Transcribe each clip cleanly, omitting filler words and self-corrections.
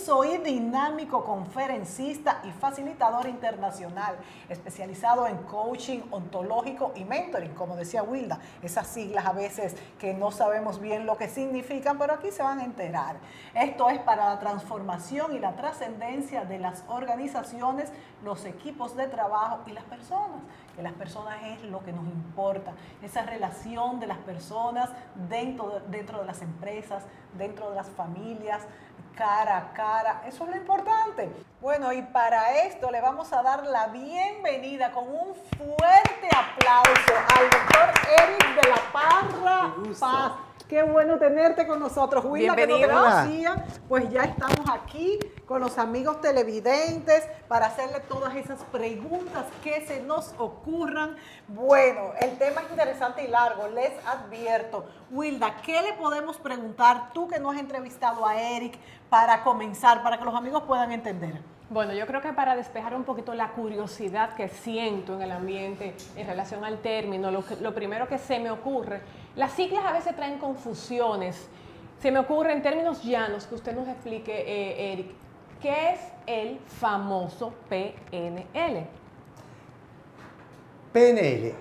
soy dinámico conferencista y facilitador internacional, especializado en coaching ontológico y mentoring, como decía Wilda, esas siglas a veces que no sabemos bien lo que significan, pero aquí se van a enterar. Esto es para la transformación y la trascendencia de las organizaciones, los equipos de trabajo y las personas, que las personas es lo que nos importa, esa relación de las personas dentro de las empresas, dentro de las familias, cara a cara, eso es lo importante. Bueno, y para esto le vamos a dar la bienvenida con un fuerte aplauso al doctor Eric de la Parra Paz. Qué bueno tenerte con nosotros, Wilda, que no te conocía. Pues ya estamos aquí con los amigos televidentes para hacerle todas esas preguntas que se nos ocurran. Bueno, el tema es interesante y largo, les advierto. Wilda, ¿qué le podemos preguntar, tú que no has entrevistado a Eric, para comenzar, para que los amigos puedan entender? Bueno, yo creo que para despejar un poquito la curiosidad que siento en el ambiente en relación al término, lo primero que se me ocurre, las siglas a veces traen confusiones. Se me ocurre en términos llanos que usted nos explique, Eric, ¿qué es el famoso PNL? PNL.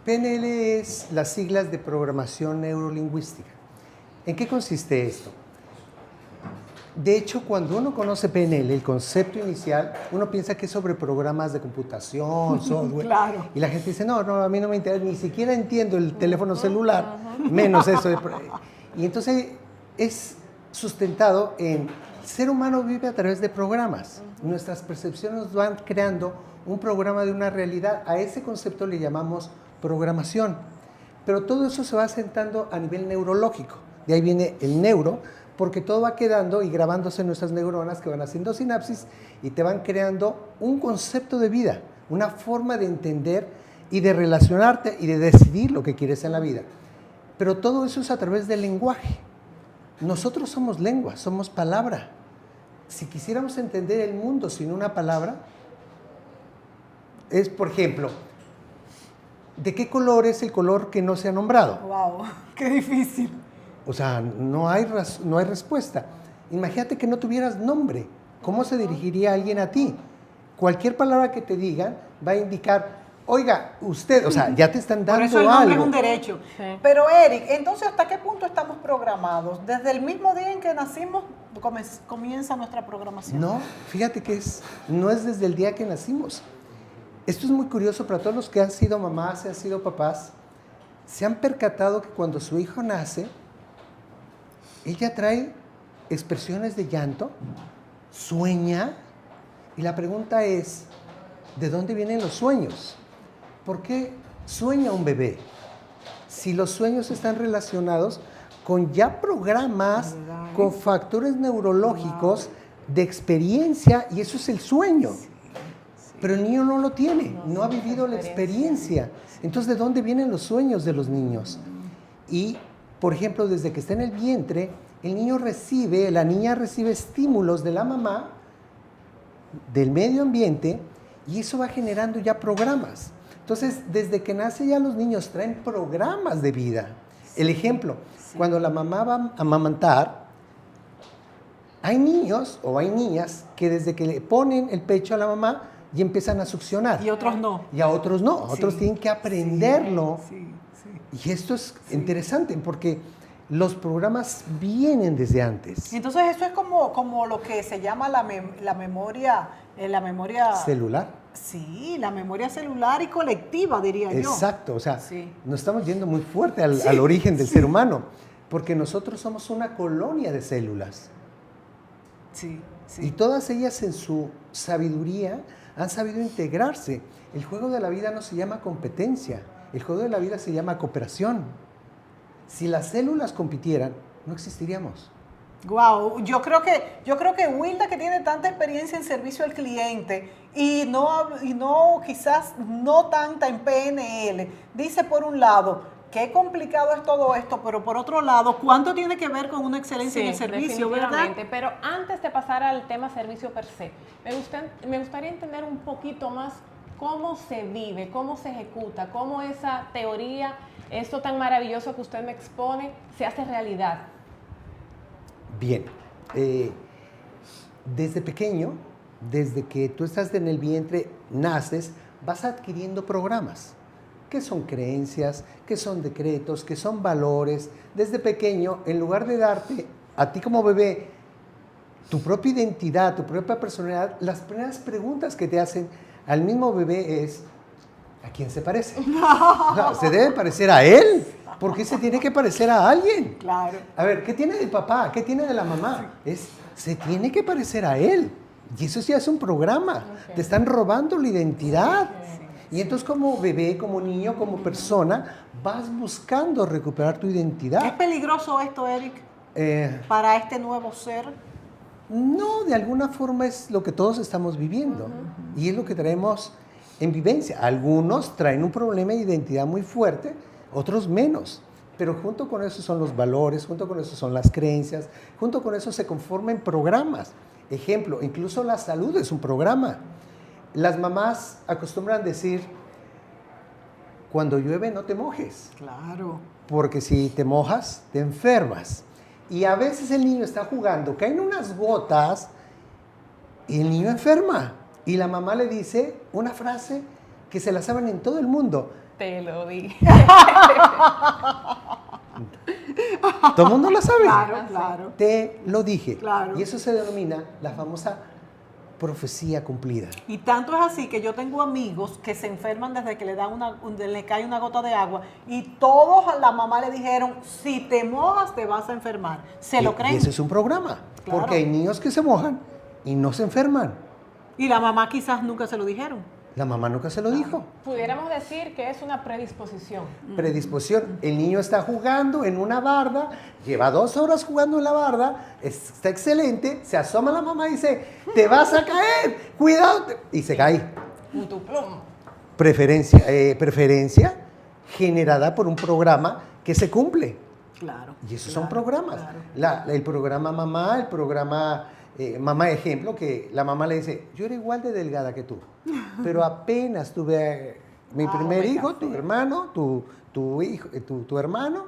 PNL es las siglas de programación neurolingüística. ¿En qué consiste esto? De hecho, cuando uno conoce PNL, el concepto inicial, uno piensa que es sobre programas de computación, software. Claro. Y la gente dice, no, a mí no me interesa, ni siquiera entiendo el teléfono celular, menos eso. Y entonces es sustentado en, el ser humano vive a través de programas. Nuestras percepciones nos van creando un programa de una realidad. A ese concepto le llamamos programación. Pero todo eso se va asentando a nivel neurológico. De ahí viene el neuro, porque todo va quedando y grabándose en nuestras neuronas que van haciendo sinapsis y te van creando un concepto de vida, una forma de entender y de relacionarte y de decidir lo que quieres en la vida. Pero todo eso es a través del lenguaje. Nosotros somos lengua, somos palabra. Si quisiéramos entender el mundo sin una palabra, es, por ejemplo, ¿de qué color es el color que no se ha nombrado? ¡Wow! ¡Qué difícil! O sea, no hay respuesta. Imagínate que no tuvieras nombre. ¿Cómo se dirigiría alguien a ti? Cualquier palabra que te digan va a indicar, oiga, usted, o sea, ya te están dando algo. Por eso el nombre es un derecho. Sí. Pero Eric, entonces, ¿hasta qué punto estamos programados? ¿Desde el mismo día en que nacimos comienza nuestra programación? No, fíjate que no es desde el día que nacimos. Esto es muy curioso para todos los que han sido mamás, han sido papás. Se han percatado que cuando su hijo nace, ella trae expresiones de llanto, sueña, y la pregunta es, ¿de dónde vienen los sueños? ¿Por qué sueña un bebé? Si los sueños están relacionados con ya programas, con factores neurológicos de experiencia, y eso es el sueño. Pero el niño no lo tiene, no ha vivido la experiencia. Entonces, ¿de dónde vienen los sueños de los niños? Y por ejemplo, desde que está en el vientre, la niña recibe estímulos de la mamá, del medio ambiente, y eso va generando ya programas. Entonces, desde que nace ya los niños traen programas de vida. El ejemplo, cuando la mamá va a amamantar, hay niños o hay niñas que desde que le ponen el pecho a la mamá y empiezan a succionar. Y otros no. Y a otros no, otros tienen que aprenderlo. Sí. Y esto es interesante porque los programas vienen desde antes. Entonces eso es como lo que se llama la memoria ¿Celular? Sí, la memoria celular y colectiva, diría yo. Exacto, o sea, nos estamos yendo muy fuerte al origen del ser humano, porque nosotros somos una colonia de células. Sí. Y todas ellas en su sabiduría han sabido integrarse. El juego de la vida no se llama competencia. El juego de la vida se llama cooperación. Si las células compitieran, no existiríamos. Wow, yo creo que Wilda, que tiene tanta experiencia en servicio al cliente y no quizás no tanta en PNL, dice por un lado qué complicado es todo esto, pero por otro lado, ¿cuánto tiene que ver con una excelencia en el servicio, verdad? Pero antes de pasar al tema servicio per se, me gustaría entender un poquito más cómo se vive, cómo se ejecuta, cómo esa teoría, esto tan maravilloso que usted me expone, se hace realidad. Bien. desde pequeño, desde que tú estás en el vientre, naces, vas adquiriendo programas. ¿Qué son creencias? ¿Qué son decretos? ¿Qué son valores? Desde pequeño, en lugar de darte a ti como bebé tu propia identidad, tu propia personalidad, las primeras preguntas que te hacen al mismo bebé es, ¿a quién se parece? No, se debe parecer a él. ¿Por qué se tiene que parecer a alguien? Claro. A ver, ¿qué tiene del papá? ¿Qué tiene de la mamá? Se tiene que parecer a él. Y eso ya es un programa. Okay. Te están robando la identidad. Y entonces como bebé, como niño, como persona, vas buscando recuperar tu identidad. ¿Es peligroso esto, Eric, para este nuevo ser? No, de alguna forma es lo que todos estamos viviendo. Y es lo que traemos en vivencia. Algunos traen un problema de identidad muy fuerte, otros menos. Pero junto con eso son los valores, junto con eso son las creencias, junto con eso se conforman programas. Ejemplo, incluso la salud es un programa. Las mamás acostumbran decir, cuando llueve no te mojes. Claro. Porque si te mojas, te enfermas. Y a veces el niño está jugando, caen unas gotas y el niño enferma. Y la mamá le dice una frase que se la saben en todo el mundo. Te lo dije. Todo el mundo la sabe. Claro, claro. Te lo dije. Claro. Y eso se denomina la famosa profecía cumplida. Y tanto es así que yo tengo amigos que se enferman desde que le dan le cae una gota de agua y todos a la mamá le dijeron, si te mojas te vas a enfermar. ¿Se lo creen? Y eso es un programa. Claro. Porque hay niños que se mojan y no se enferman. Y la mamá quizás nunca se lo dijeron. La mamá nunca se lo dijo. Pudiéramos decir que es una predisposición. Predisposición. El niño está jugando en una barda, lleva 2 horas jugando en la barda, está excelente, se asoma la mamá y dice, te vas a caer, cuidado, y se cae. Putuplum. Preferencia generada por un programa que se cumple. Claro. Y esos son programas. Claro. El programa mamá, el programa mamá ejemplo, que la mamá le dice, yo era igual de delgada que tú, pero apenas tuve mi primer hijo, tu hermano, tu hijo, tu hermano,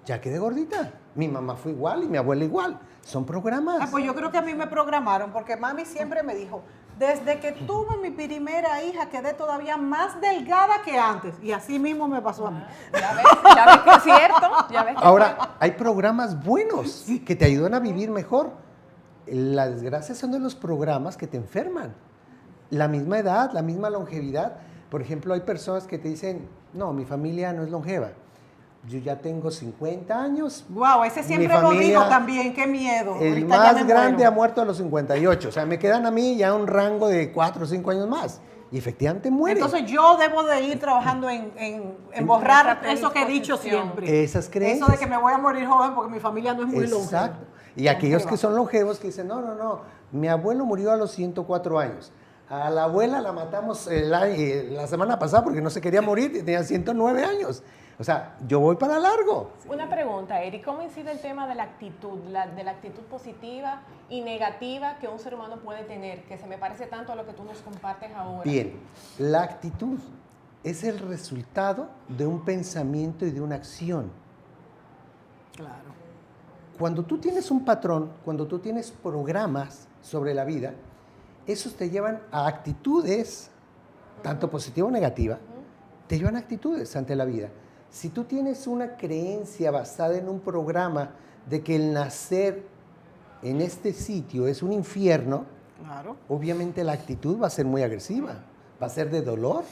ya quedé gordita. Mi mamá fue igual y mi abuela igual. Son programas. Pues yo creo que a mí me programaron porque mami siempre me dijo, desde que tuve mi primera hija quedé todavía más delgada que antes. Y así mismo me pasó a mí. Ya ves que es cierto. Ya ves que Ahora, hay programas buenos que te ayudan a vivir mejor. La desgracia son de los programas que te enferman. La misma edad, la misma longevidad. Por ejemplo, hay personas que te dicen, no, mi familia no es longeva. Yo ya tengo 50 años. Wow, ese siempre lo digo también, qué miedo. El Ahorita ya más grande ha muerto a los 58. O sea, me quedan a mí ya un rango de 4 o 5 años más. Y efectivamente muere. Entonces yo debo de ir trabajando en borrar eso que he dicho siempre. Esas creencias. Eso de que me voy a morir joven porque mi familia no es muy longeva. Exacto. Y aquellos que son longevos que dicen, no, mi abuelo murió a los 104 años. A la abuela la matamos la semana pasada porque no se quería morir, tenía 109 años. O sea, yo voy para largo. Una pregunta, Eric, ¿cómo incide el tema de la actitud, de la actitud positiva y negativa que un ser humano puede tener, que se me parece tanto a lo que tú nos compartes ahora? Bien, la actitud es el resultado de un pensamiento y de una acción. Claro. Cuando tú tienes un patrón, cuando tú tienes programas sobre la vida, esos te llevan a actitudes, tanto positiva o negativa, te llevan a actitudes ante la vida. Si tú tienes una creencia basada en un programa de que el nacer en este sitio es un infierno, Claro. obviamente la actitud va a ser muy agresiva, va a ser de dolor.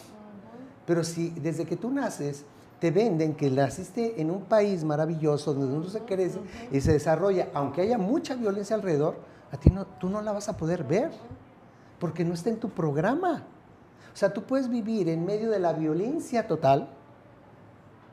Pero si desde que tú naces te venden que naciste en un país maravilloso donde uno se crece y se desarrolla, aunque haya mucha violencia alrededor, a ti tú no la vas a poder ver porque no está en tu programa. O sea, tú puedes vivir en medio de la violencia total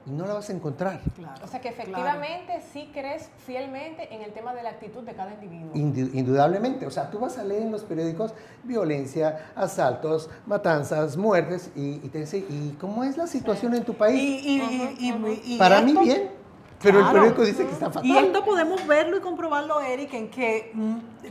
y no la vas a encontrar. Claro. O sea que efectivamente sí crees fielmente en el tema de la actitud de cada individuo. Indudablemente. O sea, tú vas a leer en los periódicos violencia, asaltos, matanzas, muertes y te dice, ¿y cómo es la situación en tu país? Y Para mí esto, bien, pero claro, el periódico dice que está fatal. Y esto podemos verlo y comprobarlo, Eric, en que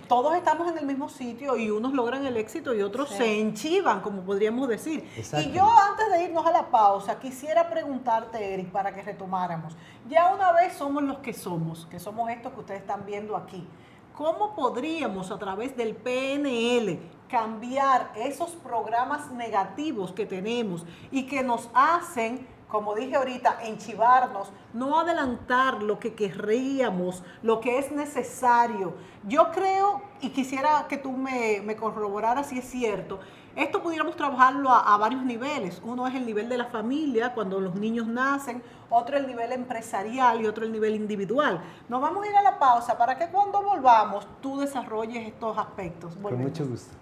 todos estamos en el mismo sitio y unos logran el éxito y otros se enchivan, como podríamos decir. Exacto. Y yo, antes de irnos a la pausa, quisiera preguntarte, Eric, para que retomáramos. Ya una vez somos los que somos estos que ustedes están viendo aquí. ¿cómo podríamos a través del PNL cambiar esos programas negativos que tenemos y que nos hacen, como dije ahorita, enchivarnos, no adelantar lo que querríamos, lo que es necesario? Yo creo, y quisiera que tú me corroboraras si es cierto, esto pudiéramos trabajarlo a varios niveles. Uno es el nivel de la familia, cuando los niños nacen, otro el nivel empresarial y otro el nivel individual. Nos vamos a ir a la pausa para que cuando volvamos tú desarrolles estos aspectos. Con Volvemos. mucho gusto.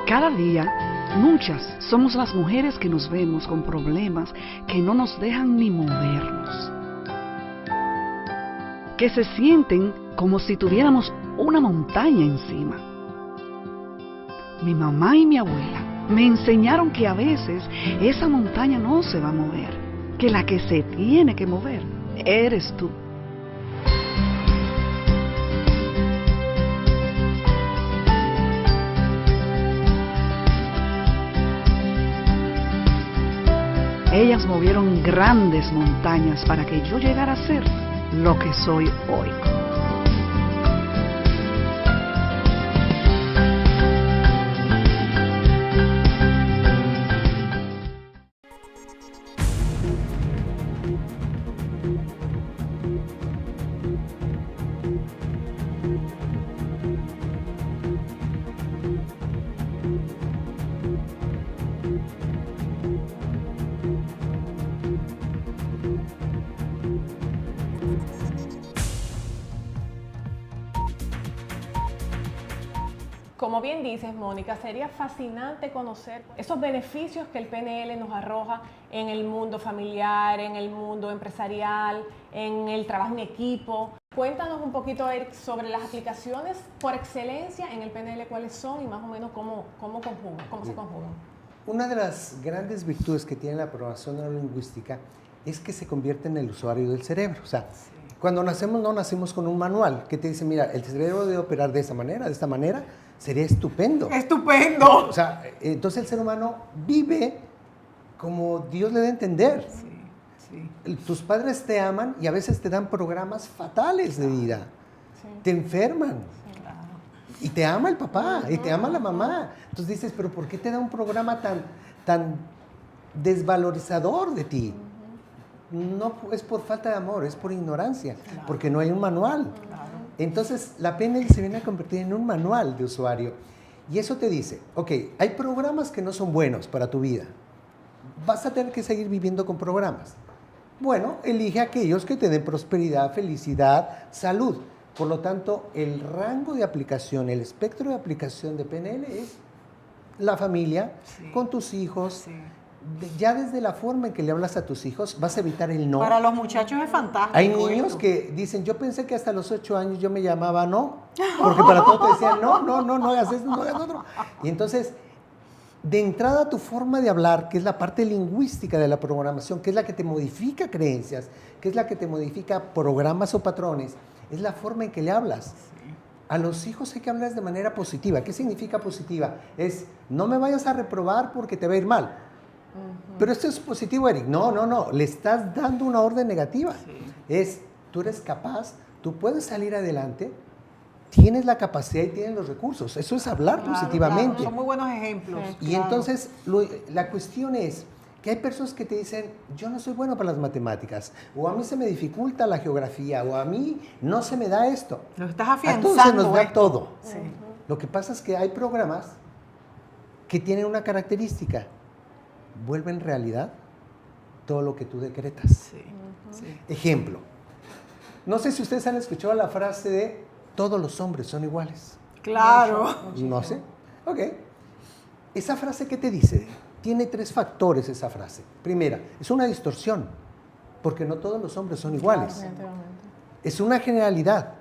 Cada día, muchas somos las mujeres que nos vemos con problemas que no nos dejan ni movernos, que se sienten como si tuviéramos una montaña encima. Mi mamá y mi abuela me enseñaron que a veces esa montaña no se va a mover, que la que se tiene que mover eres tú. Ellas movieron grandes montañas para que yo llegara a ser lo que soy hoy. Como bien dices, Mónica, sería fascinante conocer esos beneficios que el PNL nos arroja en el mundo familiar, en el mundo empresarial, en el trabajo en equipo. Cuéntanos un poquito, Eric, sobre las aplicaciones por excelencia en el PNL, cuáles son y más o menos cómo se conjugan. Una de las grandes virtudes que tiene la programación neurolingüística es que se convierte en el usuario del cerebro. O sea, cuando nacemos no nacimos con un manual que te dice, mira, el cerebro debe operar de esta manera, sería estupendo. ¡Estupendo! O sea, entonces el ser humano vive como Dios le da a entender. Sí. Tus padres te aman y a veces te dan programas fatales de vida. Sí. Te enferman. Sí, claro. Y te ama el papá, y te ama la mamá. Entonces dices, pero ¿por qué te da un programa tan desvalorizador de ti? No es por falta de amor, es por ignorancia, claro, porque no hay un manual. Claro. Entonces, la PNL se viene a convertir en un manual de usuario. Y eso te dice, ok, hay programas que no son buenos para tu vida. Vas a tener que seguir viviendo con programas. Bueno, elige aquellos que te den prosperidad, felicidad, salud. Por lo tanto, el rango de aplicación, el espectro de aplicación de PNL es la familia, sí, con tus hijos. Sí. Ya desde la forma en que le hablas a tus hijos, vas a evitar el no. Para los muchachos es fantástico. Hay niños que dicen, yo pensé que hasta los 8 años yo me llamaba no, porque para todo te decían, no hagas esto, no hagas otro. Y entonces, de entrada tu forma de hablar, que es la parte lingüística de la programación, que es la que te modifica creencias, que es la que te modifica programas o patrones, es la forma en que le hablas. Sí. A los hijos hay que hablar de manera positiva. ¿Qué significa positiva? Es, no me vayas a reprobar porque te va a ir mal. Pero esto es positivo, Eric. No. Le estás dando una orden negativa. Sí. Tú eres capaz, tú puedes salir adelante, tienes la capacidad y tienes los recursos. Eso es hablar positivamente. Claro, son muy buenos ejemplos. Y entonces, la cuestión es que hay personas que te dicen, yo no soy bueno para las matemáticas, o a mí se me dificulta la geografía, o a mí no se me da esto. Lo estás afianzando. A todos se nos da todo. Sí. Lo que pasa es que hay programas que tienen una característica. Vuelven realidad todo lo que tú decretas. Sí. Ejemplo, no sé si ustedes han escuchado la frase de todos los hombres son iguales. Claro. No sé. Ok. Esa frase, ¿qué te dice? tiene 3 factores esa frase. Primera, es una distorsión, porque no todos los hombres son iguales. Es una generalidad,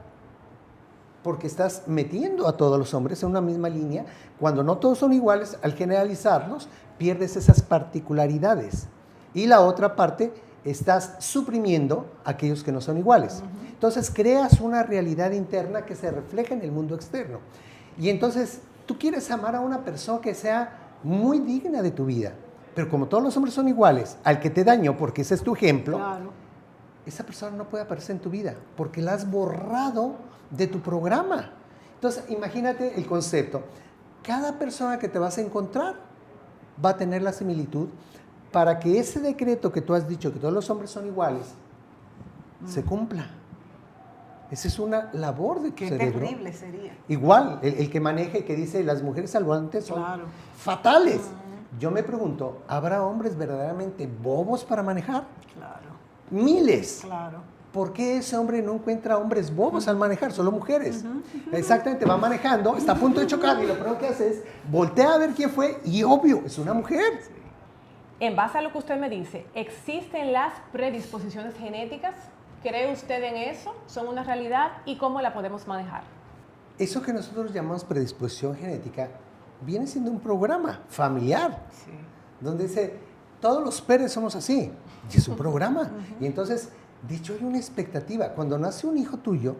porque estás metiendo a todos los hombres en una misma línea. Cuando no todos son iguales, al generalizarlos, pierdes esas particularidades. Y la otra parte, estás suprimiendo a aquellos que no son iguales. Entonces, creas una realidad interna que se refleja en el mundo externo. Y entonces, tú quieres amar a una persona que sea muy digna de tu vida, pero como todos los hombres son iguales, al que te dañó, porque ese es tu ejemplo, claro, esa persona no puede aparecer en tu vida, porque la has borrado de tu programa. Entonces, imagínate el concepto. Cada persona que te vas a encontrar va a tener la similitud para que ese decreto que tú has dicho, que todos los hombres son iguales, se cumpla. Esa es una labor de tu cerebro. Qué terrible sería. Igual, el que maneja y que dice las mujeres al volante son fatales. Yo me pregunto, ¿habrá hombres verdaderamente bobos para manejar? Claro. Miles. Claro. ¿Por qué ese hombre no encuentra hombres bobos al manejar? Solo mujeres. Exactamente, va manejando, está a punto de chocar y lo primero que hace es voltea a ver quién fue y obvio, es una mujer. Sí. En base a lo que usted me dice, ¿existen las predisposiciones genéticas? ¿Cree usted en eso? ¿Son una realidad? ¿Y cómo la podemos manejar? Eso que nosotros llamamos predisposición genética viene siendo un programa familiar, donde dice, todos los Pérez somos así, y es un programa. Y entonces, de hecho, hay una expectativa. Cuando nace un hijo tuyo,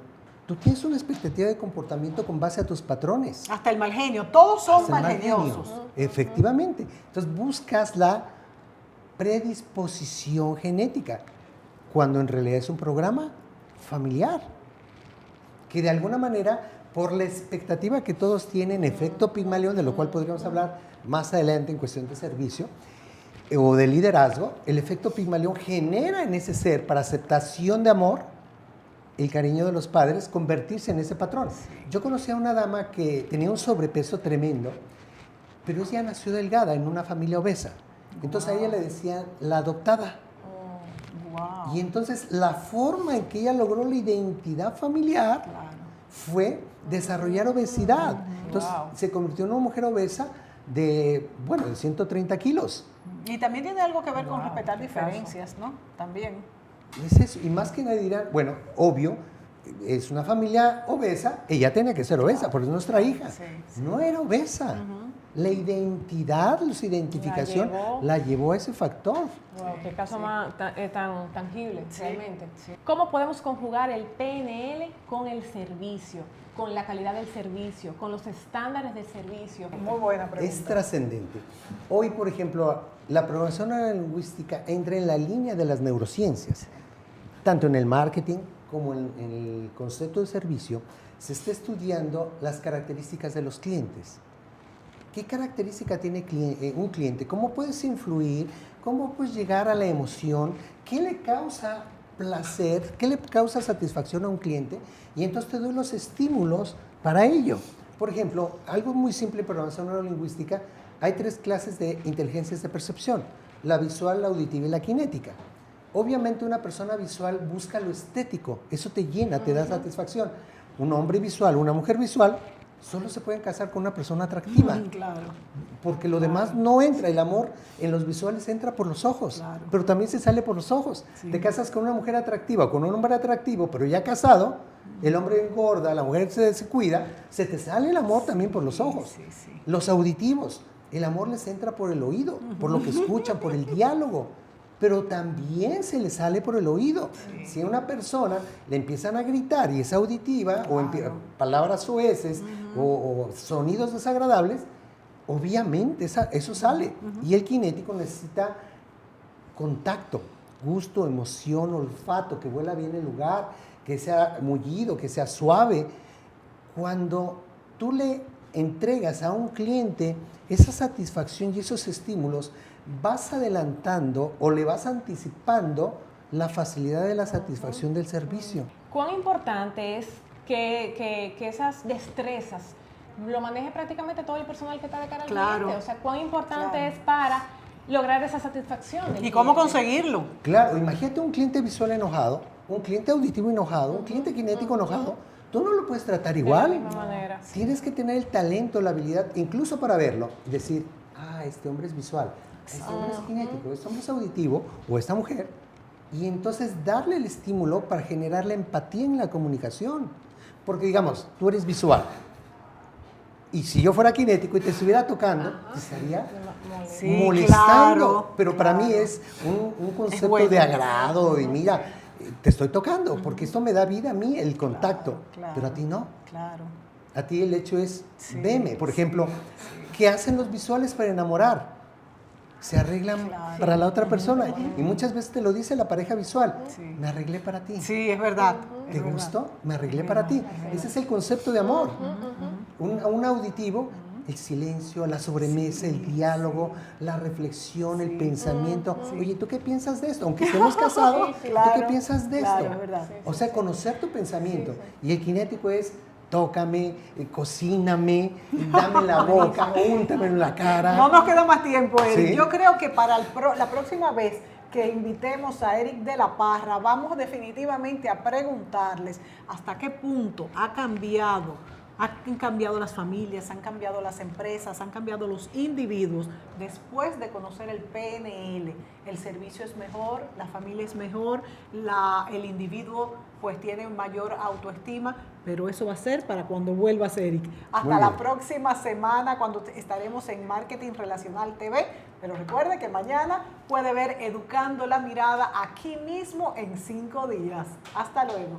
tú tienes una expectativa de comportamiento con base a tus patrones. Hasta el mal genio, todos son malgeniosos. Efectivamente. Entonces, buscas la predisposición genética, cuando en realidad es un programa familiar, que de alguna manera, por la expectativa que todos tienen, efecto Pigmalión, de lo cual podríamos hablar más adelante en cuestión de servicio o de liderazgo, el efecto Pigmalión genera en ese ser, para aceptación de amor, el cariño de los padres, convertirse en ese patrón. Yo conocí a una dama que tenía un sobrepeso tremendo, pero ella nació delgada en una familia obesa. Entonces a ella le decían la adoptada. Y entonces la forma en que ella logró la identidad familiar fue desarrollar obesidad. Entonces se convirtió en una mujer obesa de 130 kilos. Y también tiene algo que ver con respetar diferencias, ¿no? También. Es eso. Y más que nadie dirán, bueno, obvio, es una familia obesa, ella tenía que ser obesa, porque es nuestra hija. No era obesa. La identidad, su identificación, la llevó a ese factor. Wow, qué caso más tan tangible, realmente. ¿Cómo podemos conjugar el PNL con el servicio, con la calidad del servicio, con los estándares del servicio? Muy buena pregunta. Es trascendente. Hoy, por ejemplo, la programación neurolingüística entra en la línea de las neurociencias. Tanto en el marketing como en el concepto de servicio, se está estudiando las características de los clientes. ¿Qué característica tiene un cliente? ¿Cómo puedes influir? ¿Cómo puedes llegar a la emoción? ¿Qué le causa placer? ¿Qué le causa satisfacción a un cliente? Y entonces te doy los estímulos para ello. Por ejemplo, algo muy simple en programación neurolingüística, hay 3 clases de inteligencias de percepción: la visual, la auditiva y la kinética. Obviamente una persona visual busca lo estético, eso te llena, te da satisfacción. Un hombre visual, una mujer visual, solo se pueden casar con una persona atractiva. Claro. Porque lo demás no entra. El amor en los visuales entra por los ojos, pero también se sale por los ojos. Te casas con una mujer atractiva, con un hombre atractivo, pero ya casado, el hombre engorda, la mujer se cuida, se te sale el amor también por los ojos. Los auditivos, el amor les entra por el oído, por lo que escuchan, por el diálogo, pero también se le sale por el oído. Si a una persona le empiezan a gritar y es auditiva, o palabras soeces, o sonidos desagradables, obviamente eso sale. Y el kinético necesita contacto, gusto, emoción, olfato, que huela bien el lugar, que sea mullido, que sea suave. Cuando tú le entregas a un cliente esa satisfacción y esos estímulos, vas adelantando o le vas anticipando la facilidad de la satisfacción del servicio. ¿Cuán importante es que esas destrezas lo maneje prácticamente todo el personal que está de cara al cliente? O sea, ¿cuán importante es para lograr esa satisfacción del cliente? ¿Y cómo conseguirlo? Claro, imagínate un cliente visual enojado, un cliente auditivo enojado, un cliente kinético enojado. Tú no lo puedes tratar igual. De la misma manera. Tienes que tener el talento, la habilidad, incluso para verlo, y decir, este hombre es visual. este hombre es kinético, este hombre es auditivo, o esta mujer, y entonces darle el estímulo para generar la empatía en la comunicación. Porque digamos, tú eres visual, y si yo fuera kinético y te estuviera tocando, te estaría molestando. Claro, pero para mí es un concepto bueno. de agrado, y mira, te estoy tocando, porque esto me da vida a mí, el contacto, claro. pero a ti no. Claro. A ti el hecho es, Sí, veme. Por ejemplo, ¿qué hacen los visuales para enamorar? Se arreglan para la otra persona. Y muchas veces te lo dice la pareja visual. Sí. Me arreglé para ti. Sí, es verdad. ¿Te gustó? Me arreglé para ti. Ese es el concepto de amor. Un auditivo, el silencio, la sobremesa, el diálogo, la reflexión, el pensamiento. Oye, ¿tú qué piensas de esto? Aunque estemos casados, ¿tú qué piensas de claro, esto? es verdad. O sea, conocer tu pensamiento. Y el kinético es, tócame, cocíname, dame la boca, úntame en la cara. No nos queda más tiempo, Eric. Sí. Yo creo que para la próxima vez que invitemos a Eric de la Parra, vamos definitivamente a preguntarles hasta qué punto han cambiado las familias, han cambiado las empresas, han cambiado los individuos después de conocer el PNL. El servicio es mejor, la familia es mejor, el individuo pues tiene mayor autoestima, pero eso va a ser para cuando vuelvas, Eric. Hasta la próxima semana, cuando estaremos en Marketing Relacional TV. Pero recuerde que mañana puede ver Educando la Mirada aquí mismo en 5 días. Hasta luego.